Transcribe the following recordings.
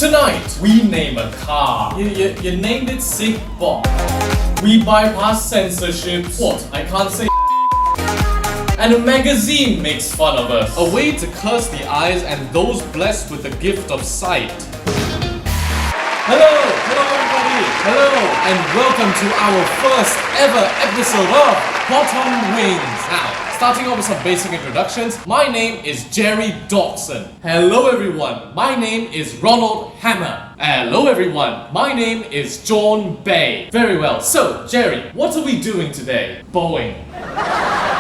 Tonight, we name a car. You named it Sick Bok. We bypass censorship. What? I can't say. And a magazine makes fun of us. A way to curse the eyes and those blessed with the gift of sight. Hello everybody. Hello, and welcome to our first ever episode of Bottom Wings. Now, starting off with some basic introductions, my name is Jerry Dawson. Hello everyone, my name is Ronald Hammer. Hello everyone, my name is John Bay. Very well, so Jerry, what are we doing today? Boeing.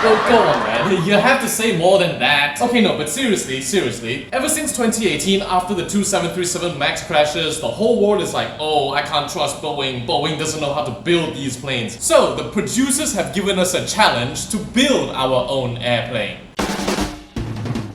Oh, go on man, you have to say more than that. Okay, no, but seriously, ever since 2018, after the two 737 MAX crashes, the whole world is like, oh, I can't trust Boeing. Boeing doesn't know how to build these planes. So, the producers have given us a challenge to build our own airplane.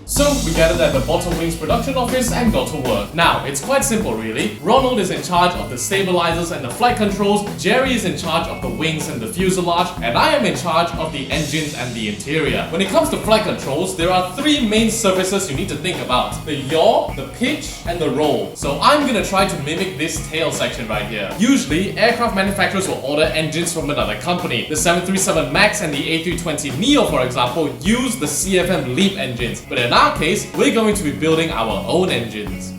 So, we gathered at the Bottom Wings production office and got to work. Now, it's quite simple really. Ronald is in charge of the stabilizers and the flight controls, Jerry is in charge of the wings and the fuselage, and I am in charge of the engines and the interior. When it comes to flight controls, there are three main surfaces you need to think about. The yaw, the pitch, and the roll. So I'm gonna try to mimic this tail section right here. Usually, aircraft manufacturers will order engines from another company. The 737 MAX and the A320neo, for example, use the CFM LEAP engines, but in our case, we're going to be building our own engines.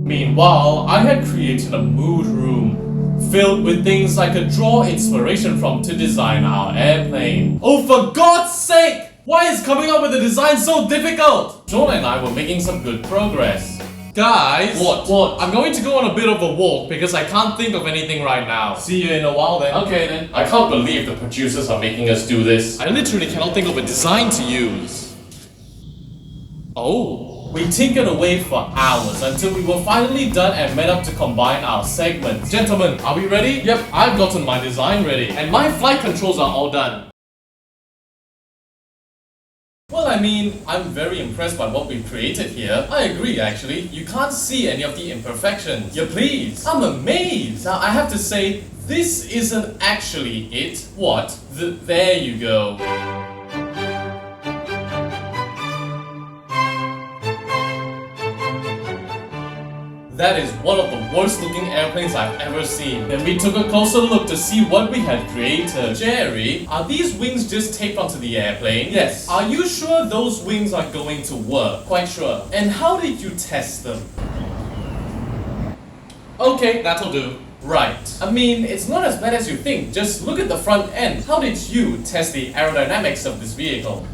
Meanwhile, I had created a mood room filled with things I could draw inspiration from to design our airplane. Oh, for God's sake! Why is coming up with a design so difficult? John and I were making some good progress. Guys! What? I'm going to go on a bit of a walk because I can't think of anything right now. See you in a while then. Okay then. I can't believe the producers are making us do this. I literally cannot think of a design to use. Oh. We tinkered away for hours until we were finally done and met up to combine our segments. Gentlemen, are we ready? Yep, I've gotten my design ready. And my flight controls are all done. Well, I mean, I'm very impressed by what we've created here. I agree, actually. You can't see any of the imperfections. Yeah, please. I'm amazed. Now, I have to say, this isn't actually it. What? There you go. That is one of the worst looking airplanes I've ever seen. Then we took a closer look to see what we had created. Jerry, are these wings just taped onto the airplane? Yes. Are you sure those wings are going to work? Quite sure. And how did you test them? Okay, that'll do. Right. I mean, it's not as bad as you think. Just look at the front end. How did you test the aerodynamics of this vehicle?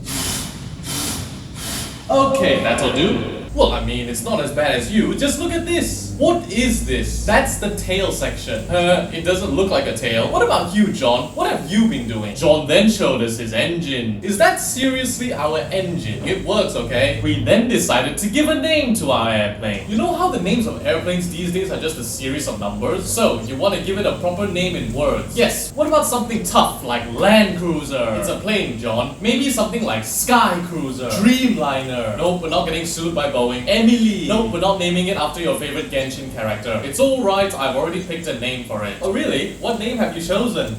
Okay, that'll do. Well, I mean, it's not as bad as you. Just look at this. What is this? That's the tail section. It doesn't look like a tail. What about you, John? What have you been doing? John then showed us his engine. Is that seriously our engine? It works, okay? We then decided to give a name to our airplane. You know how the names of airplanes these days are just a series of numbers? So, you want to give it a proper name in words. Yes, what about something tough like Land Cruiser? It's a plane, John. Maybe something like Sky Cruiser. Dreamliner. Nope, we're not getting sued by Boeing. Emily! Nope, we're not naming it after your favorite Genshin character. It's alright, I've already picked a name for it. Oh really? What name have you chosen?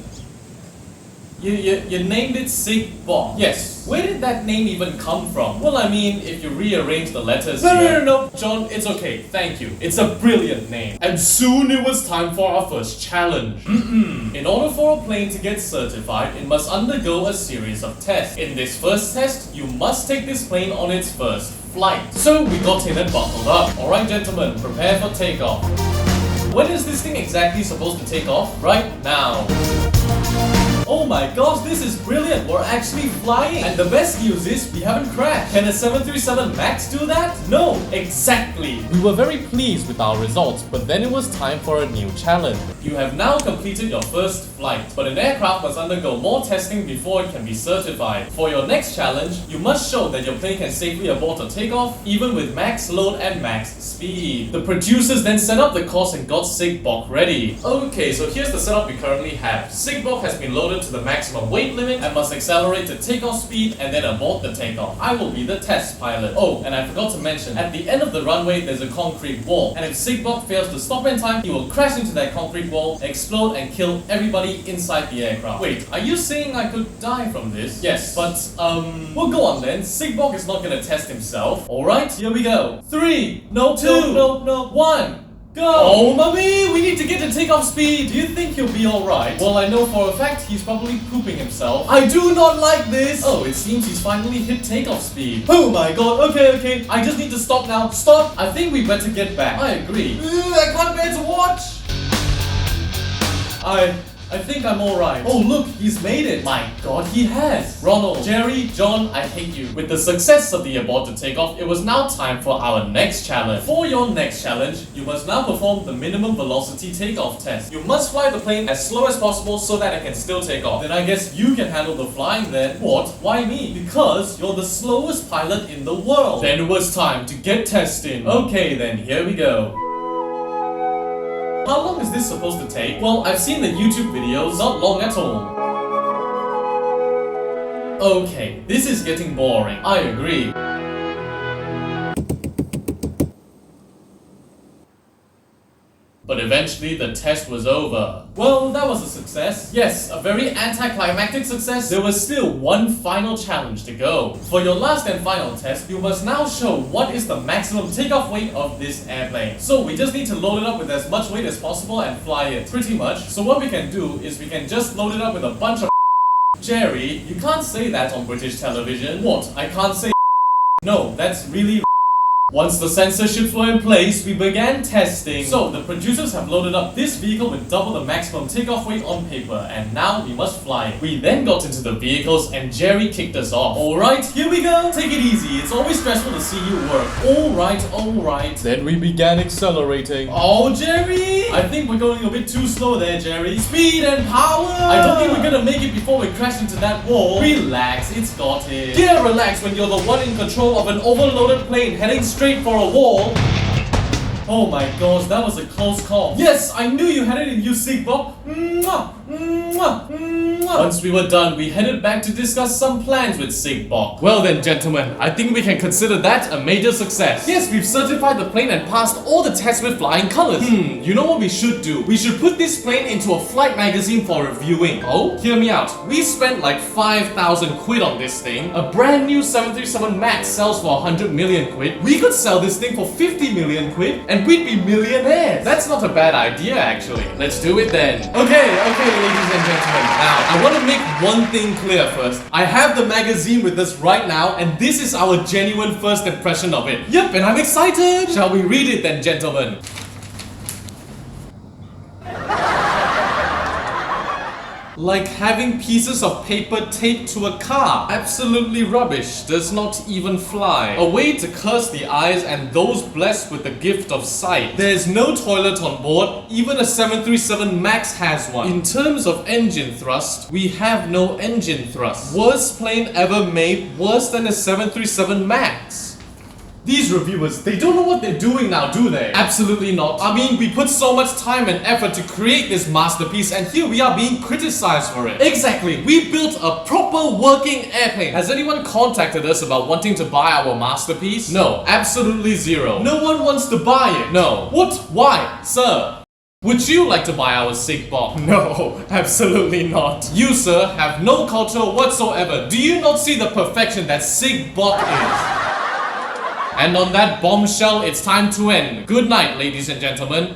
You named it Sick Bok. Yes. Where did that name even come from? Well, I mean, if you rearrange the letters No, John, it's okay. Thank you. It's a brilliant name. And soon it was time for our first challenge. In order for a plane to get certified, it must undergo a series of tests. In this first test, you must take this plane on its first flight. So we got in and buckled up. Alright gentlemen, prepare for takeoff. When is this thing exactly supposed to take off? Right now. Oh my gosh, this is brilliant! We're actually flying! And the best news is, we haven't crashed. Can a 737 MAX do that? No, exactly! We were very pleased with our results, but then it was time for a new challenge. You have now completed your first flight, but an aircraft must undergo more testing before it can be certified. For your next challenge, you must show that your plane can safely abort a takeoff, even with max load and max speed. The producers then set up the course and got Sick Bok ready. Okay, so here's the setup we currently have. Sick Bok has been loaded pilot to the maximum weight limit and must accelerate to takeoff speed and then abort the takeoff. I will be the test pilot. Oh, and I forgot to mention, at the end of the runway there's a concrete wall, and if Sigbok fails to stop in time, he will crash into that concrete wall, explode and kill everybody inside the aircraft. Wait, are you saying I could die from this? Yes, but we'll go on then. Sigbok is not gonna test himself. Alright, here we go. 3, no, 2, no, 1. Go! Oh, mummy, we need to get to takeoff speed. Do you think he'll be alright? Well, I know for a fact he's probably pooping himself. I do not like this. Oh, it seems he's finally hit takeoff speed. Oh my god, okay. I just need to stop now. Stop! I think we better get back. I agree. I can't bear to watch. I think I'm alright. Oh look, he's made it. My god, he has. Ronald, Jerry, John, I hate you. With the success of the aborted takeoff, it was now time for our next challenge. For your next challenge, you must now perform the minimum velocity takeoff test. You must fly the plane as slow as possible so that it can still take off. Then I guess you can handle the flying then. What? Why me? Because you're the slowest pilot in the world. Then it was time to get testing. Okay then, here we go. How long is this supposed to take? Well, I've seen the YouTube videos, not long at all. Okay, this is getting boring. I agree. But eventually the test was over. Well, that was a success. Yes, a very anticlimactic success. There was still one final challenge to go. For your last and final test, you must now show what is the maximum takeoff weight of this airplane. So we just need to load it up with as much weight as possible and fly it. Pretty much. So what we can do is we can just load it up with a bunch of Jerry, you can't say that on British television. What? I can't say No, that's really Once the censorships were in place, we began testing. So, the producers have loaded up this vehicle with double the maximum takeoff weight on paper, and now we must fly it. We then got into the vehicles and Jerry kicked us off. Alright, here we go. Take it easy. It's always stressful to see you work. Alright. Then we began accelerating. Oh, Jerry! I think we're going a bit too slow there, Jerry. Speed and power! I don't think we're gonna make it before we crash into that wall. Relax, it's got it. Yeah, relax when you're the one in control of an overloaded plane heading straight for a wall. Oh my gosh, that was a close call. Yes, I knew you had it in you, Sigbok. Once we were done, we headed back to discuss some plans with Sigbok. Well then, gentlemen, I think we can consider that a major success. Yes, we've certified the plane and passed all the tests with flying colors. You know what we should do? We should put this plane into a flight magazine for reviewing. Oh? Hear me out. We spent like 5,000 quid on this thing. A brand new 737 MAX sells for 100 million quid. We could sell this thing for 50 million quid and we'd be millionaires. That's not a bad idea, actually. Let's do it then. Okay, ladies and gentlemen. Now, I want to make one thing clear first. I have the magazine with us right now, and this is our genuine first impression of it. Yep, and I'm excited. Shall we read it then, gentlemen? Like having pieces of paper taped to a car. Absolutely rubbish. Does not even fly. A way to curse the eyes and those blessed with the gift of sight. There's no toilet on board. Even a 737 MAX has one. In terms of engine thrust, we have no engine thrust. Worst plane ever made, worse than a 737 MAX. These reviewers, they don't know what they're doing now, do they? Absolutely not. I mean, we put so much time and effort to create this masterpiece, and here we are being criticized for it. Exactly. We built a proper working airplane. Has anyone contacted us about wanting to buy our masterpiece? No, absolutely zero. No one wants to buy it. No. What? Why? Sir, would you like to buy our Sigbok? No, absolutely not. You, sir, have no culture whatsoever. Do you not see the perfection that Sigbok is? And on that bombshell, it's time to end. Good night, ladies and gentlemen.